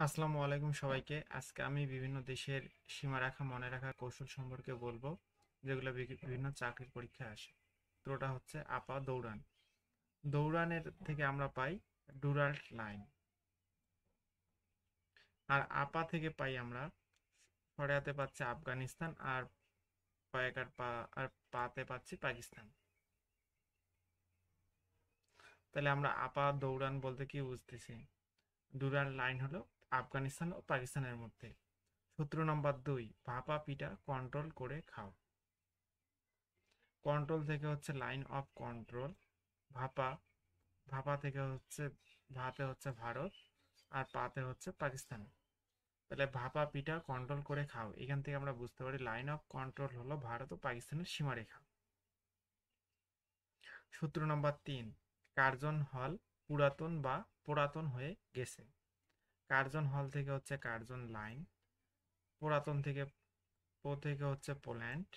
আসসালামু আলাইকুম সবাইকে। আজকে আমি বিভিন্ন দেশের সীমারেখা মনে রাখার কৌশল সম্পর্কে বলবো, যেগুলো বিভিন্ন চাকরির পরীক্ষায় আসে। তো ওটা হচ্ছে আপা দৌড়ান। দৌড়ানের থেকে আমরা পাই ডুরাল্ড লাইন। আর আপা থেকে পাই আমরা সরেয়াতে পাচ্ছি আফগানিস্তান, আর কয়েকার পা আর পাতে পাচ্ছি পাকিস্তান। তাহলে আমরা আপা দৌড়ান বলতে কি বুঝতেছি? ডুরাল্ড লাইন হলো আফগানিস্তান ও পাকিস্তানের মধ্যে। সূত্র নম্বর 2, ভাপা পিঠা কন্ট্রোল করে খাও। কন্ট্রোল থেকে হচ্ছে লাইন অফ কন্ট্রোল। ভাপা, ভাপা থেকে হচ্ছে ভাতে হচ্ছে ভারত, আর পাতে হচ্ছে পাকিস্তান। তাহলে ভাপা পিঠা কন্ট্রোল করে খাও, এখান থেকে আমরা বুঝতে পারি লাইন অফ কন্ট্রোল হলো ভারত ও পাকিস্তানের সীমারেখা। সূত্র নম্বর 3, কার্জন হল পুরাতন বা পুরাতন হয়ে গেছে। কার্জন হল থেকে হচ্ছে কার্জন লাইন। পুরাতন থেকে পো থেকে হচ্ছে পোল্যান্ড,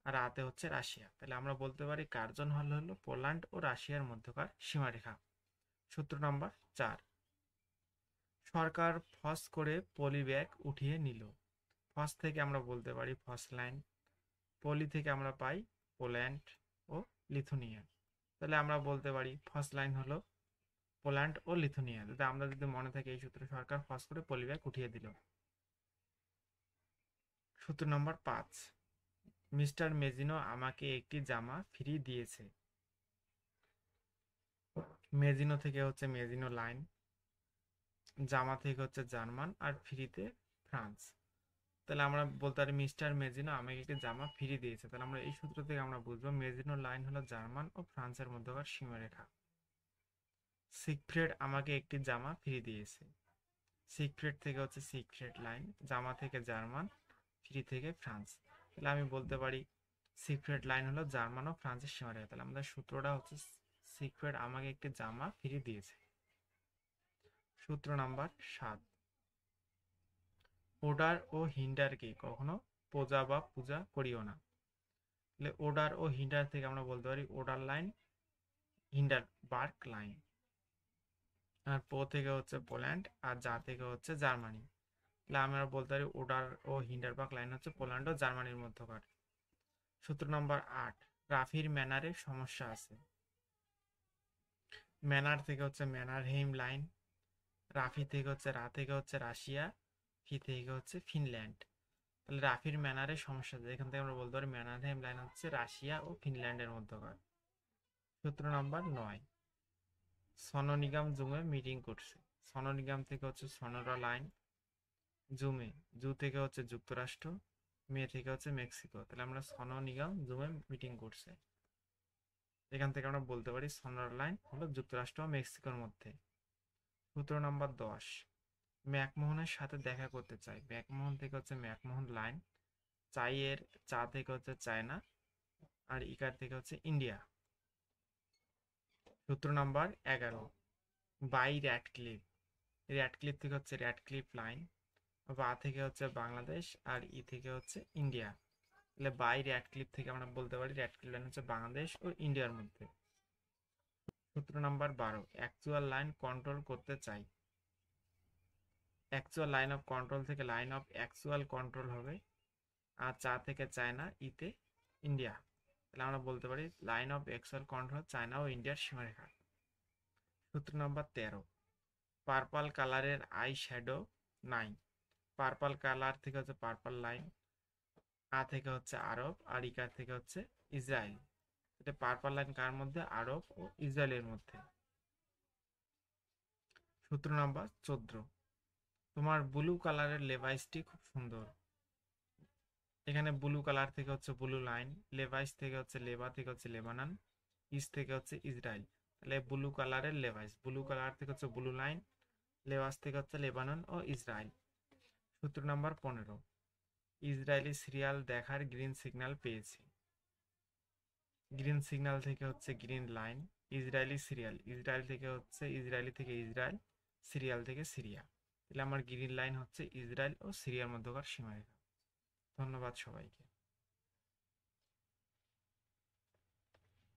আর আতে হচ্ছে রাশিয়া। তাহলে আমরা বলতে পারি কার্জন হল হলো পোল্যান্ড ও রাশিয়ার মধ্যকার সীমারেখা। সূত্র নম্বর 4, সরকার ফস করে পলি ব্যাগ উঠিয়ে নিল। ফস থেকে আমরা বলতে পারি ফস লাইন। পলি থেকে আমরা পাই পোল্যান্ড ও লিথুনিয়া। তাহলে আমরা বলতে পারি ফস লাইন হলো পোল্যান্ড ও লিথুনিয়া। যদি আমরা যদি মনে থাকে এই সূত্রে, সরকার ফস করে পলি ব্যাগ উঠিয়ে দিল। সূত্র নম্বর 5, মিস্টার মেজিনো আমাকে একটি জামা ফ্রি দিয়েছে। মেজিনো থেকে হচ্ছে মেজিনো লাইন। জামা থেকে হচ্ছে জার্মান, আর ফ্রিতে ফ্রান্স। তাহলে আমরা বলতে পারি মিস্টার মেজিনো আমাকে একটি জামা ফ্রি দিয়েছে। তাহলে আমরা এই সূত্র থেকে আমরা বুঝবো মেজিনো লাইন হলো জার্মান ও ফ্রান্সের মধ্যকার সীমারেখা। সিগফ্রিড আমাকে একটি জামা ফ্রি দিয়েছে। সিগফ্রিড থেকে হচ্ছে সিগফ্রিড লাইন, জামা থেকে জার্মান, ফ্রি থেকে ফ্রান্স। তাহলে আমি বলতে পারি সিগফ্রিড লাইন হলো জার্মান ও ফ্রান্সের সীমারেখা। তাহলে আমাদের সূত্রটা হচ্ছে সিগফ্রিড আমাকে একটি জামা ফ্রি দিয়েছে। সূত্র নাম্বার 7, ওডার ও হিন্ডারকে কখনো পূজা বা পূজা করিও না। তাহলে ওডার ও হিন্ডার থেকে আমরা বলতে পারি Oder line, Hindenburg line. আর পো থেকে হচ্ছে পোল্যান্ড, আর যা থেকে হচ্ছে জার্মানি। তাহলে আমরা বলতে পারি ওডার ও হিন্ডারবার্গ লাইন হচ্ছে পোল্যান্ড ও জার্মানির মধ্যকার। সূত্র নম্বর 8, রাফির ম্যানারে সমস্যা আছে। ম্যানার থেকে হচ্ছে ম্যানারহেইম লাইন। রাফি থেকে হচ্ছে রাশিয়া। ফি থেকে হচ্ছে ফিনল্যান্ড। তাহলে রাফির ম্যানারে সমস্যা আছে, এখান থেকে আমরা বলতে পারি ম্যানারহেইম লাইন হচ্ছে রাশিয়া ও ফিনল্যান্ডের মধ্যকার। সূত্র নম্বর 9, সনু নিগম জুমে মিটিং করছে। সনু নিগম থেকে হচ্ছে সনোরা লাইন। জুমে, জু থেকে হচ্ছে যুক্তরাষ্ট্র, মে থেকে হচ্ছে মেক্সিকো। তাহলে আমরা সনু নিগম জুমে মিটিং করছে, এখান থেকে আমরা বলতে পারি সনোরা লাইন হলো যুক্তরাষ্ট্র ও মেক্সিকোর মধ্যে। সূত্র নম্বর 10, ম্যাকমোহনের সাথে দেখা করতে চাই। ম্যাকমোহন থেকে হচ্ছে ম্যাকমোহন লাইন। চাইয়ের, চা থেকে হচ্ছে চায়না, আর ইকার থেকে হচ্ছে ইন্ডিয়া। সূত্র নাম্বার 11, বাই র্যাডক্লিফ। র্যাডক্লিফ থেকে হচ্ছে র্যাডক্লিফ লাইন। বা থেকে হচ্ছে বাংলাদেশ, আর ই থেকে হচ্ছে ইন্ডিয়া। তাহলে বাই র্যাডক্লিফ থেকে আমরা বলতে পারি র্যাডক্লিফ লাইন হচ্ছে বাংলাদেশ ও ইন্ডিয়ার মধ্যে। সূত্র নাম্বার 12, অ্যাকচুয়াল লাইন কন্ট্রোল করতে চাই। অ্যাকচুয়াল লাইন অফ কন্ট্রোল থেকে লাইন অফ অ্যাকচুয়াল কন্ট্রোল হবে। আর চা থেকে চায়না, ইতে ইন্ডিয়া। তাহলে আমরা বলতে পারি line of actual control China ও ইন্ডিয়ার সীমারেখা। সূত্র নম্বর 13, পার্পল কালারের আই শ্যাডো নাই। পার্পল কালার থেকে হচ্ছে পার্পল লাইন। আ থেকে হচ্ছে আরব, আর ইকার থেকে হচ্ছে ইসরায়েল। এটা পার্পল লাইন কার মধ্যে? আরব ও ইসরায়েলের মধ্যে। সূত্র নাম্বার 14, তোমার ব্লু কালারের লেভাইসটি খুব সুন্দর। এখানে ব্লু কালার থেকে হচ্ছে ব্লু লাইন। লেভাইস থেকে হচ্ছে লেবা থেকে হচ্ছে লেবানন। ইস থেকে হচ্ছে ইসরায়েল। তাহলে ব্লু কালারের লেভাইস, ব্লু কালার থেকে হচ্ছে ব্লু লাইন। লেবাস থেকে হচ্ছে লেবানন ও ইসরায়েল। সূত্র নাম্বার 15, ইসরায়েলি সিরিয়াল দেখার গ্রিন সিগন্যাল পেয়েছি। গ্রিন সিগন্যাল থেকে হচ্ছে green line. Israeli serial, Israel থেকে হচ্ছে ইসরায়েলি থেকে ইসরায়েল, সিরিয়াল থেকে সিরিয়া। তাহলে আমার গ্রিন লাইন হচ্ছে ইসরায়েল ও সিরিয়ার মধ্যকার সীমারেখা। ধন্যবাদ সবাইকে।